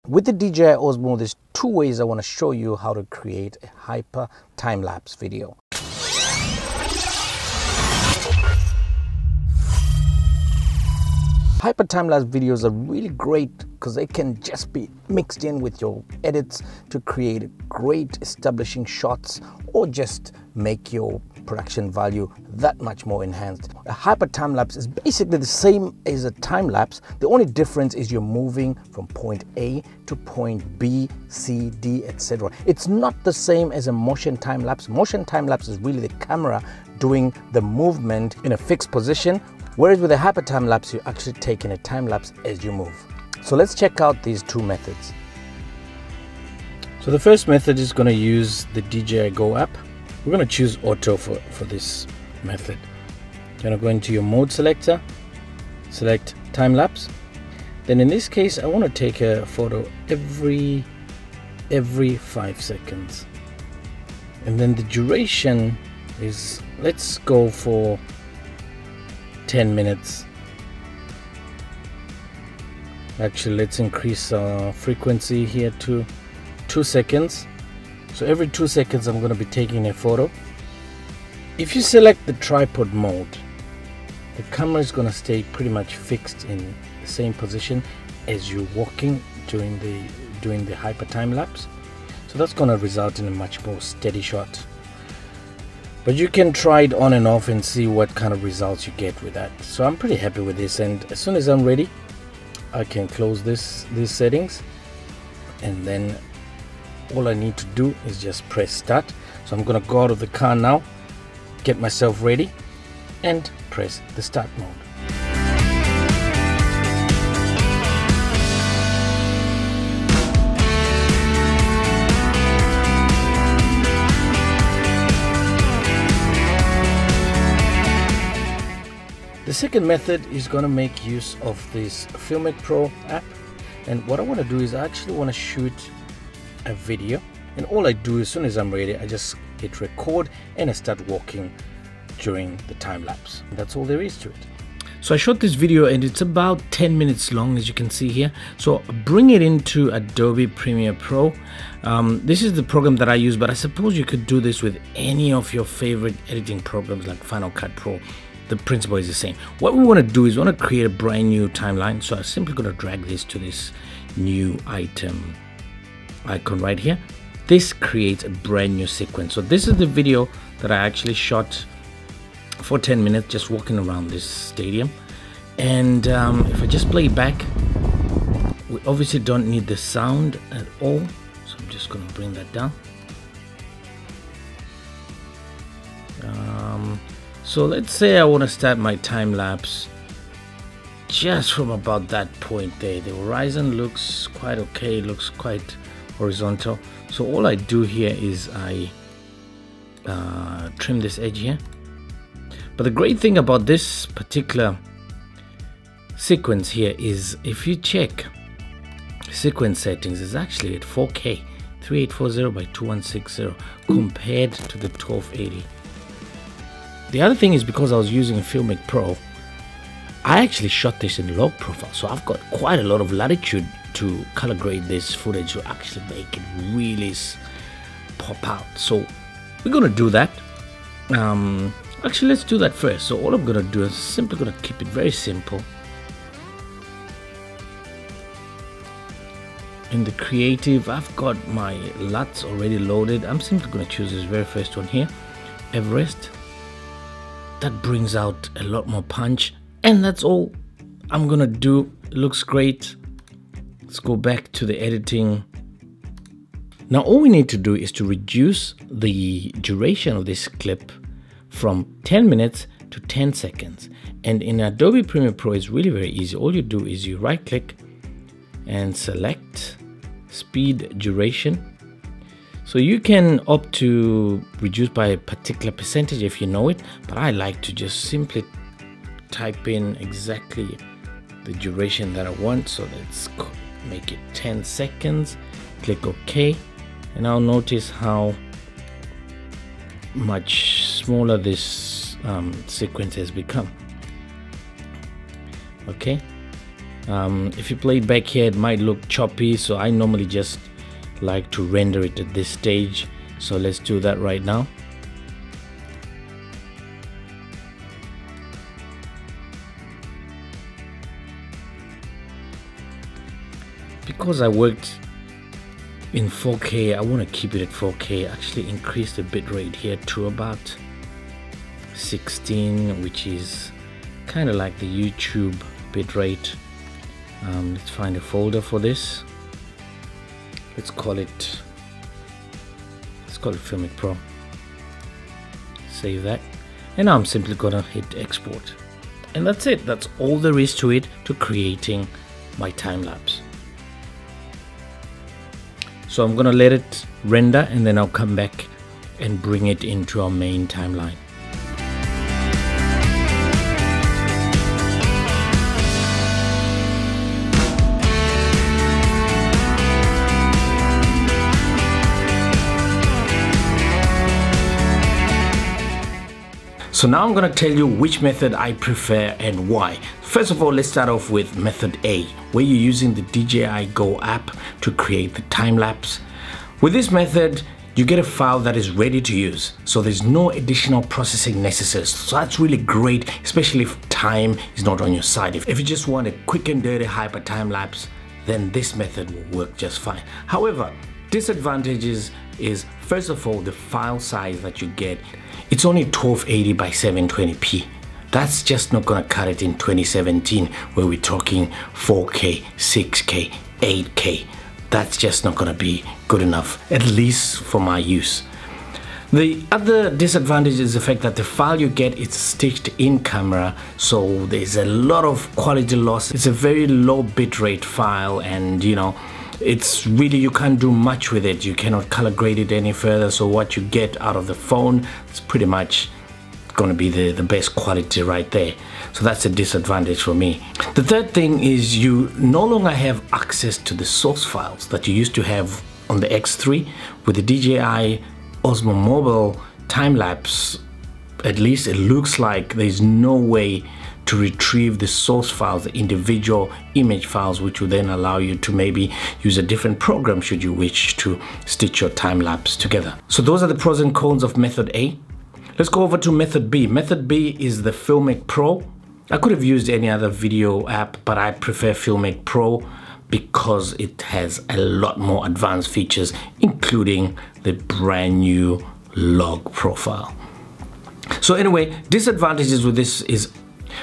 With the DJI Osmo, there's two ways I want to show you how to create a hyper time-lapse video. Hyper time-lapse videos are really great because they can just be mixed in with your edits to create great establishing shots or just make your production value that much more enhanced. A hyper time-lapse is basically the same as a time-lapse. The only difference is you're moving from point A to point B, C, D, etc. It's not the same as a motion time-lapse. Motion time-lapse is really the camera doing the movement in a fixed position, whereas with a hyper time-lapse, you're actually taking a time-lapse as you move. So let's check out these two methods. So the first method is going to use the DJI Go app. We're going to choose auto for this method. You're going to go into your mode selector, select time-lapse. Then in this case, I want to take a photo every 5 seconds. And then the duration is, let's go for 10 minutes. Actually, let's increase our frequency here to 2 seconds. So every 2 seconds I'm going to be taking a photo. If you select the tripod mode, the camera is going to stay pretty much fixed in the same position as you're walking during the hyper time lapse. So that's going to result in a much more steady shot. But you can try it on and off and see what kind of results you get with that. So I'm pretty happy with this, and as soon as I'm ready, I can close these settings, and then all I need to do is just press start. So I'm going to go out of the car now, get myself ready, and press the start mode. The second method is going to make use of this Filmic Pro app, and what I want to do is I actually want to shoot a video, and all I do as soon as I'm ready, I just hit record and I start walking during the time lapse. That's all there is to it. So I shot this video and it's about 10 minutes long, as you can see here. So bring it into Adobe Premiere Pro. This is the program that I use, but I suppose you could do this with any of your favorite editing programs like Final Cut Pro. The principle is the same. What we want to do is we want to create a brand new timeline. So I'm simply going to drag this to this new item icon right here. This creates a brand new sequence. So this is the video that I actually shot for 10 minutes just walking around this stadium. And if I just play it back, we obviously don't need the sound at all. So I'm just going to bring that down. So let's say I want to start my time lapse just from about that point there. The horizon looks quite okay, looks quite horizontal. So all I do here is I trim this edge here. But the great thing about this particular sequence here is if you check sequence settings, it's actually at 4K 3840 by 2160 compared to the 1280. The other thing is, because I was using Filmic Pro, I actually shot this in low profile, so I've got quite a lot of latitude to color grade this footage to actually make it really pop out. So we're gonna do that. Actually, let's do that first. So all I'm gonna do is simply gonna keep it very simple. In the creative, I've got my LUTs already loaded. I'm simply gonna choose this very first one here, Everest. That brings out a lot more punch, and that's all I'm gonna do. It looks great. Let's go back to the editing. Now all we need to do is to reduce the duration of this clip from 10 minutes to 10 seconds. And in Adobe Premiere Pro, it's really very easy. All you do is you right click and select speed duration. So you can opt to reduce by a particular percentage if you know it, but I like to just simply type in exactly the duration that I want. So let's make it 10 seconds, click OK, and I'll notice how much smaller this sequence has become. Okay, If you play it back here, it might look choppy, so I normally just like to render it at this stage. So let's do that right now. Because I worked in 4K, I want to keep it at 4K. Actually increase the bitrate here to about 16, which is kind of like the YouTube bitrate. Let's find a folder for this. Let's call it Filmic Pro. Save that, and now I'm simply gonna hit export, and that's it. That's all there is to it, to creating my time lapse. So I'm gonna let it render, and then I'll come back and bring it into our main timeline. So now I'm going to tell you which method I prefer and why. First of all, let's start off with method A, where you're using the DJI Go app to create the time lapse. With this method, you get a file that is ready to use, so there's no additional processing necessary. So that's really great, especially if time is not on your side. If you just want a quick and dirty hyper time lapse, then this method will work just fine. However, disadvantages is, first of all, the file size that you get. It's only 1280 by 720p. That's just not gonna cut it in 2017, where we're talking 4K, 6K, 8K. That's just not gonna be good enough, at least for my use. The other disadvantage is the fact that the file you get is stitched in camera, so there's a lot of quality loss. It's a very low bitrate file, and you know, it's really, you can't do much with it. You cannot color grade it any further, so what you get out of the phone is pretty much gonna be the best quality right there. So that's a disadvantage for me. The third thing is you no longer have access to the source files that you used to have on the X3. With the DJI Osmo Mobile time-lapse, at least it looks like there's no way to retrieve the source files, the individual image files, which will then allow you to maybe use a different program should you wish to stitch your time lapse together. So those are the pros and cons of method A. Let's go over to method B. Method B is the Filmic Pro. I could have used any other video app, but I prefer Filmic Pro because it has a lot more advanced features, including the brand new log profile. So anyway, disadvantages with this is,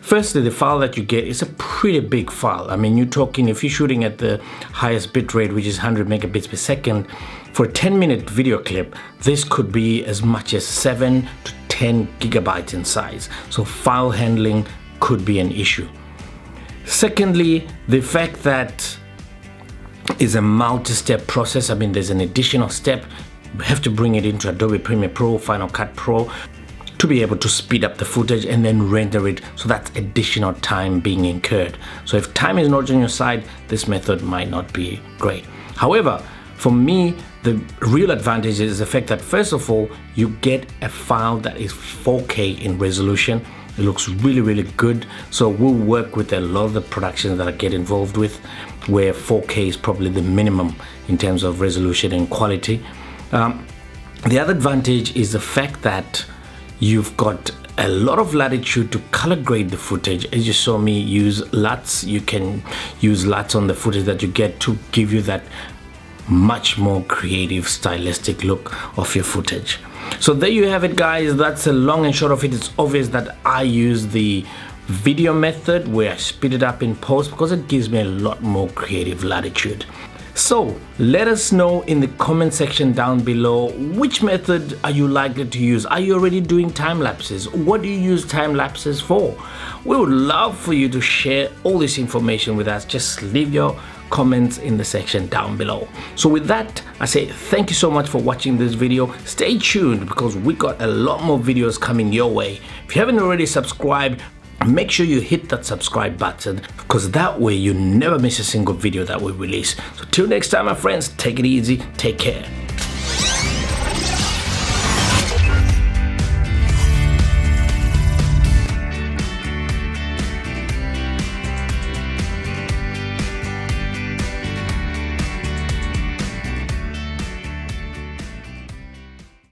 firstly, the file that you get is a pretty big file. I mean, you're talking, if you're shooting at the highest bitrate, which is 100 megabits per second, for a 10-minute video clip, this could be as much as 7 to 10 gigabytes in size. So file handling could be an issue. Secondly, the fact that it's a multi-step process. I mean, there's an additional step. You have to bring it into Adobe Premiere Pro, Final Cut Pro, to be able to speed up the footage and then render it. So that's additional time being incurred. So if time is not on your side, this method might not be great. However, for me, the real advantage is the fact that, first of all, you get a file that is 4K in resolution. It looks really, really good. So we'll work with a lot of the productions that I get involved with, where 4K is probably the minimum in terms of resolution and quality. The other advantage is the fact that you've got a lot of latitude to color grade the footage. As you saw me use LUTs, you can use LUTs on the footage that you get to give you that much more creative, stylistic look of your footage. So there you have it, guys. That's a long and short of it. It's obvious that I use the video method where I speed it up in post because it gives me a lot more creative latitude. So let us know in the comment section down below, which method are you likely to use? Are you already doing time lapses? What do you use time lapses for? We would love for you to share all this information with us. Just leave your comments in the section down below. So with that, I say thank you so much for watching this video. Stay tuned because we got a lot more videos coming your way. If you haven't already subscribed, make sure you hit that subscribe button, because that way you never miss a single video that we release. So till next time, my friends, take it easy, take care.